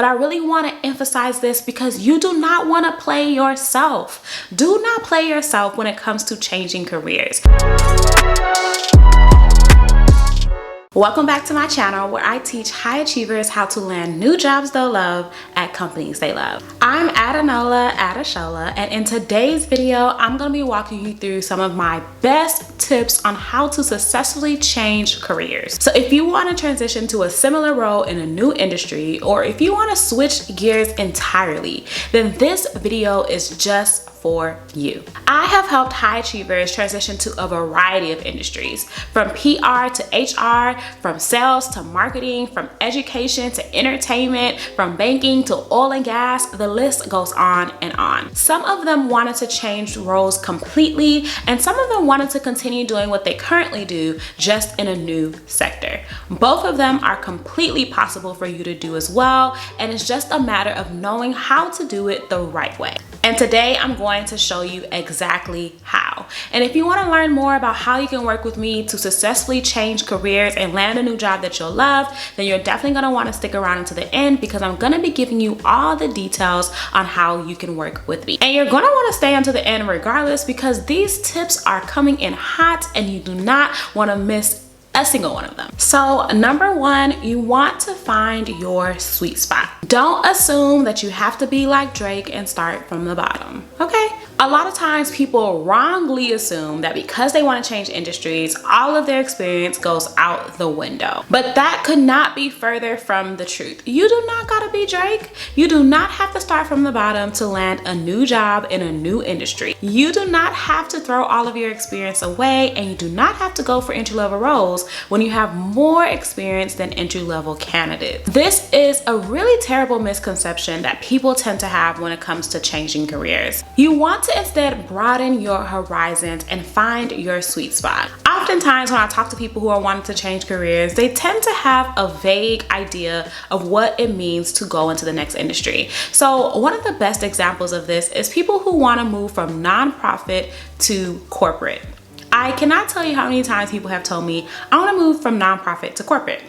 But I really want to emphasize this because you do not want to play yourself. Do not play yourself when it comes to changing careers. Welcome back to my channel where I teach high achievers how to land new jobs they'll love at companies they love. I'm Adunola, Adeshola, and in today's video, I'm going to be walking you through some of my best tips on how to successfully change careers. So if you want to transition to a similar role in a new industry, or if you want to switch gears entirely, then this video is just for you. I have helped high achievers transition to a variety of industries, from PR to HR, from sales to marketing, from education to entertainment, from banking to oil and gas. The list goes on and on. Some of them wanted to change roles completely, and some of them wanted to continue doing what they currently do, just in a new sector. Both of them are completely possible for you to do as well, and it's just a matter of knowing how to do it the right way. And today I'm going to show you exactly how. And if you want to learn more about how you can work with me to successfully change careers and land a new job that you'll love, then you're definitely going to want to stick around until the end, because I'm going to be giving you all the details on how you can work with me. And you're going to want to stay until the end regardless, because these tips are coming in hot and you do not want to miss a single one of them. So number one, you want to find your sweet spot. Don't assume that you have to be like Drake and start from the bottom, okay? A lot of times people wrongly assume that because they want to change industries, all of their experience goes out the window. But that could not be further from the truth. You do not gotta be Drake. You do not have to start from the bottom to land a new job in a new industry. You do not have to throw all of your experience away, and you do not have to go for entry-level roles when you have more experience than entry-level candidates. This is a really terrible misconception that people tend to have when it comes to changing careers. You want to instead broaden your horizons and find your sweet spot. Oftentimes when I talk to people who are wanting to change careers, they tend to have a vague idea of what it means to go into the next industry. So one of the best examples of this is people who want to move from nonprofit to corporate. I cannot tell you how many times people have told me, I want to move from nonprofit to corporate.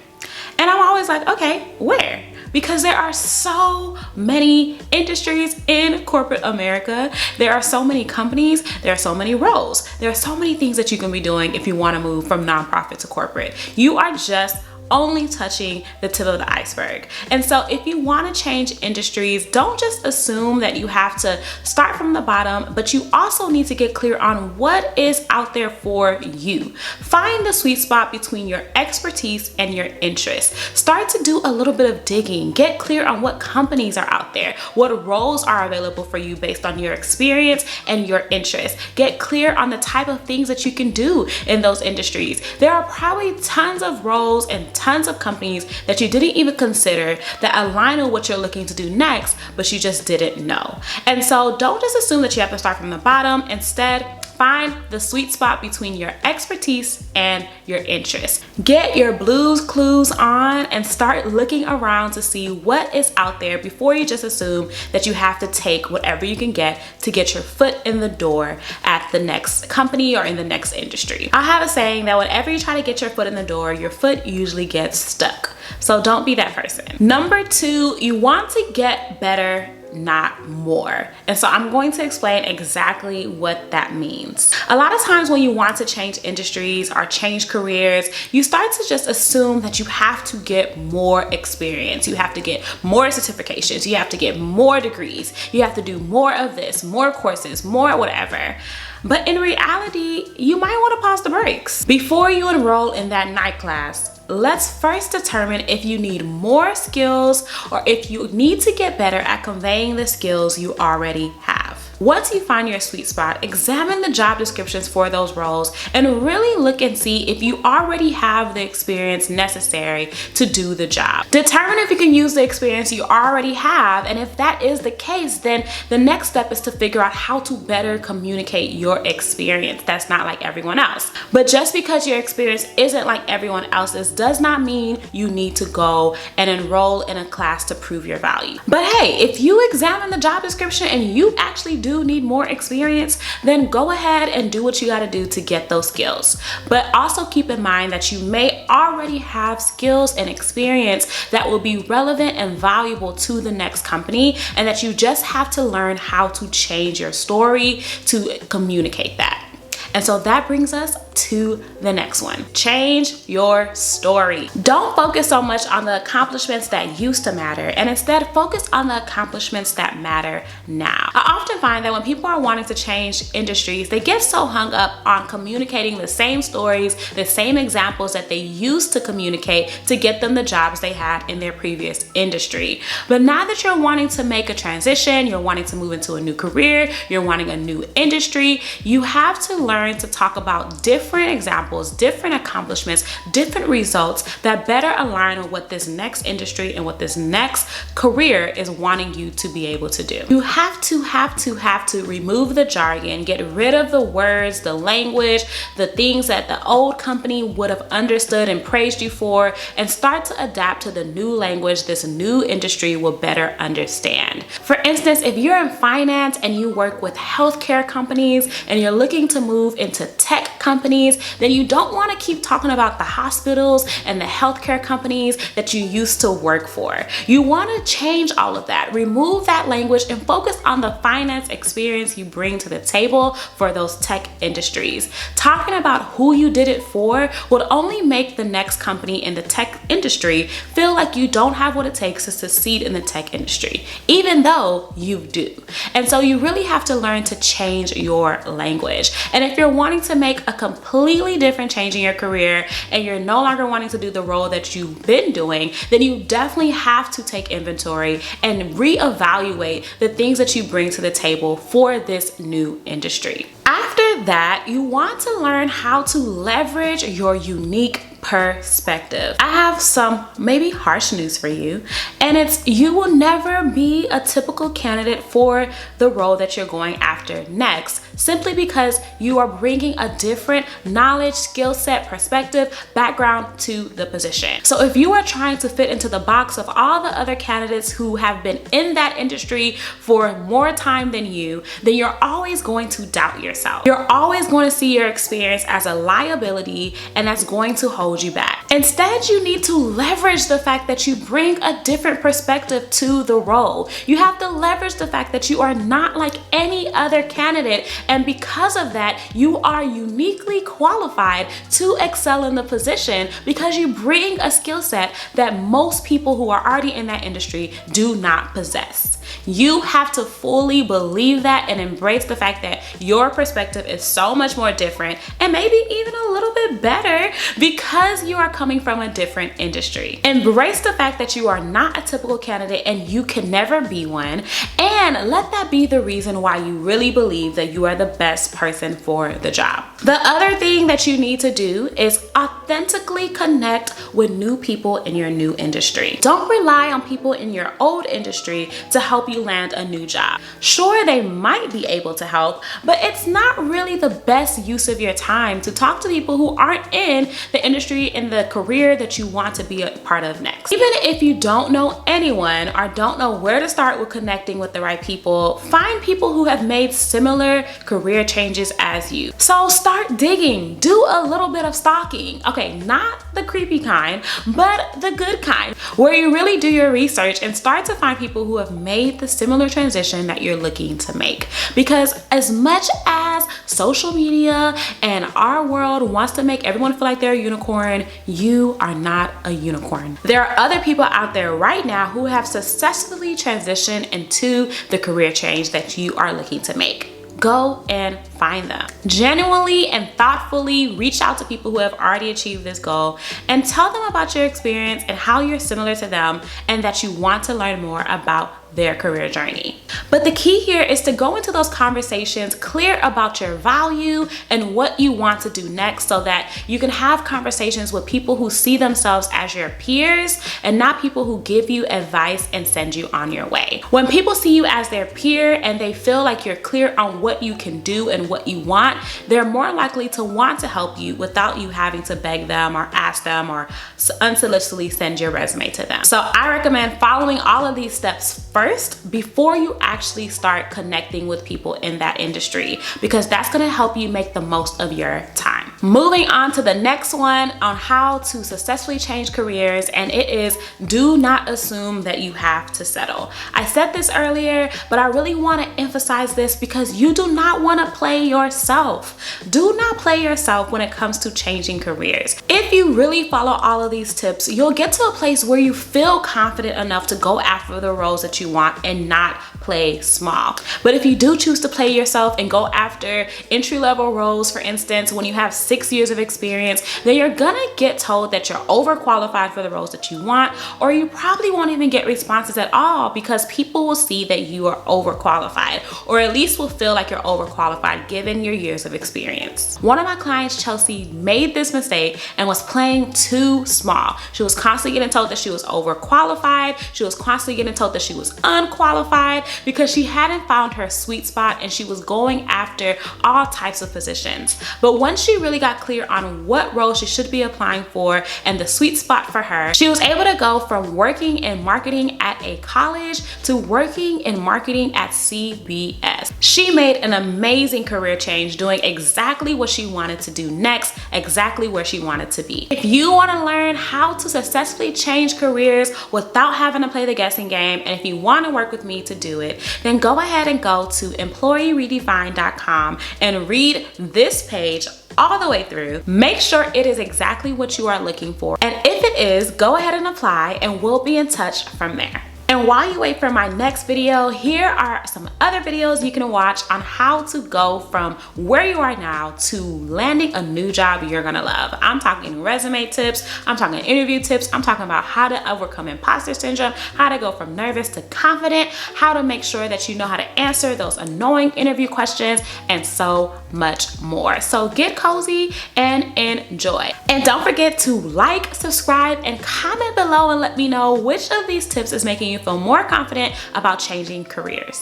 And I'm always like, okay, where? Because there are so many industries in corporate America. There are so many companies, there are so many roles. There are so many things that you can be doing if you want to move from nonprofit to corporate. You are just only touching the tip of the iceberg. And so if you want to change industries, don't just assume that you have to start from the bottom, but you also need to get clear on what is out there for you. Find the sweet spot between your expertise and your interests. Start to do a little bit of digging. Get clear on what companies are out there, what roles are available for you based on your experience and your interests. Get clear on the type of things that you can do in those industries. There are probably tons of roles and tons of companies that you didn't even consider that align with what you're looking to do next, but you just didn't know. And so don't just assume that you have to start from the bottom. Instead, find the sweet spot between your expertise and your interests. Get your Blue's Clues on and start looking around to see what is out there before you just assume that you have to take whatever you can get to get your foot in the door at the next company or in the next industry. I have a saying that whenever you try to get your foot in the door, your foot usually gets stuck. So don't be that person. Number two, you want to get better, not more. And so I'm going to explain exactly what that means. A lot of times when you want to change industries or change careers, you start to just assume that you have to get more experience. You have to get more certifications. You have to get more degrees. You have to do more of this, more courses, more whatever. But in reality, you might want to pause the brakes. Before you enroll in that night class, let's first determine if you need more skills or if you need to get better at conveying the skills you already have. Once you find your sweet spot, examine the job descriptions for those roles and really look and see if you already have the experience necessary to do the job. Determine if you can use the experience you already have, and if that is the case, then the next step is to figure out how to better communicate your experience. That's not like everyone else. But just because your experience isn't like everyone else's does not mean you need to go and enroll in a class to prove your value. But hey, if you examine the job description and you actually do do need more experience, then go ahead and do what you got to do to get those skills. But also keep in mind that you may already have skills and experience that will be relevant and valuable to the next company, and that you just have to learn how to change your story to communicate that. And so that brings us to the next one. Change your story. Don't focus so much on the accomplishments that used to matter, and instead focus on the accomplishments that matter now. I often find that when people are wanting to change industries, they get so hung up on communicating the same stories, the same examples that they used to communicate to get them the jobs they had in their previous industry. But now that you're wanting to make a transition, you're wanting to move into a new career, you're wanting a new industry, you have to learn to talk about different examples, different accomplishments, different results that better align with what this next industry and what this next career is wanting you to be able to do. You have to remove the jargon, get rid of the words, the language, the things that the old company would have understood and praised you for, and start to adapt to the new language this new industry will better understand. For instance, if you're in finance and you work with healthcare companies and you're looking to move into tech companies, then you don't want to keep talking about the hospitals and the healthcare companies that you used to work for. You want to change all of that, remove that language, and focus on the finance experience you bring to the table for those tech industries. Talking about who you did it for would only make the next company in the tech industry feel like you don't have what it takes to succeed in the tech industry, even though you do. And so you really have to learn to change your language. And if you're wanting to make a completely different change in your career and you're no longer wanting to do the role that you've been doing, then you definitely have to take inventory and reevaluate the things that you bring to the table for this new industry. After that, you want to learn how to leverage your unique perspective. I have some maybe harsh news for you, and it's you will never be a typical candidate for the role that you're going after next, simply because you are bringing a different knowledge, skill set, perspective, background to the position. So if you are trying to fit into the box of all the other candidates who have been in that industry for more time than you, then you're always going to doubt yourself. You're always going to see your experience as a liability, and that's going to hold you back. Instead, you need to leverage the fact that you bring a different perspective to the role. You have to leverage the fact that you are not like any other candidate, and because of that, you are uniquely qualified to excel in the position because you bring a skill set that most people who are already in that industry do not possess. You have to fully believe that and embrace the fact that your perspective is so much more different and maybe even a little bit better because you are coming from a different industry. Embrace the fact that you are not a typical candidate and you can never be one, and let that be the reason why you really believe that you are the best person for the job. The other thing that you need to do is authentically connect with new people in your new industry. Don't rely on people in your old industry to help you land a new job. Sure, they might be able to help, but it's not really the best use of your time to talk to people who aren't in the industry and the career that you want to be a part of next. Even if you don't know anyone or don't know where to start with connecting with the right people, find people who have made similar career changes as you. So start digging, do a little bit of stalking. Okay, not the creepy kind, but the good kind, where you really do your research and start to find people who have made the similar transition that you're looking to make. Because as much as social media and our world wants to make everyone feel like they're a unicorn, you are not a unicorn. There are other people out there right now who have successfully transitioned into the career change that you are looking to make. Go and find them. Genuinely and thoughtfully reach out to people who have already achieved this goal and tell them about your experience and how you're similar to them and that you want to learn more about their career journey. But the key here is to go into those conversations clear about your value and what you want to do next, so that you can have conversations with people who see themselves as your peers and not people who give you advice and send you on your way. When people see you as their peer and they feel like you're clear on what you can do and what you want, they're more likely to want to help you without you having to beg them or ask them or unsolicitedly send your resume to them. So I recommend following all of these steps first before you actually start connecting with people in that industry, because that's going to help you make the most of your time. Moving on to the next one on how to successfully change careers, and it is do not assume that you have to settle. I said this earlier, but I really want to emphasize this because you do not want to play yourself. Do not play yourself when it comes to changing careers. If you really follow all of these tips, you'll get to a place where you feel confident enough to go after the roles that you want and not play small. But if you do choose to play yourself and go after entry-level roles, for instance, when you have 6 years of experience, then you're gonna get told that you're overqualified for the roles that you want, or you probably won't even get responses at all because people will see that you are overqualified, or at least will feel like you're overqualified given your years of experience. One of my clients, Chelsea, made this mistake and was playing too small. She was constantly getting told that she was overqualified. She was constantly getting told that she was unqualified because she hadn't found her sweet spot and she was going after all types of positions. But once she really got clear on what role she should be applying for and the sweet spot for her, she was able to go from working in marketing at a college to working in marketing at CBS. She made an amazing career change, doing exactly what she wanted to do next, exactly where she wanted to be. If you want to learn how to successfully change careers without having to play the guessing game, and if you want to work with me to do it, then go ahead and go to employeeredefined.com and read this page all the way through. Make sure it is exactly what you are looking for. And if it is, go ahead and apply and we'll be in touch from there. And while you wait for my next video, here are some other videos you can watch on how to go from where you are now to landing a new job you're gonna love. I'm talking resume tips, I'm talking interview tips, I'm talking about how to overcome imposter syndrome, how to go from nervous to confident, how to make sure that you know how to answer those annoying interview questions, and so much more. So get cozy and enjoy. And don't forget to like, subscribe, and comment below and let me know which of these tips is making you feel more confident about changing careers.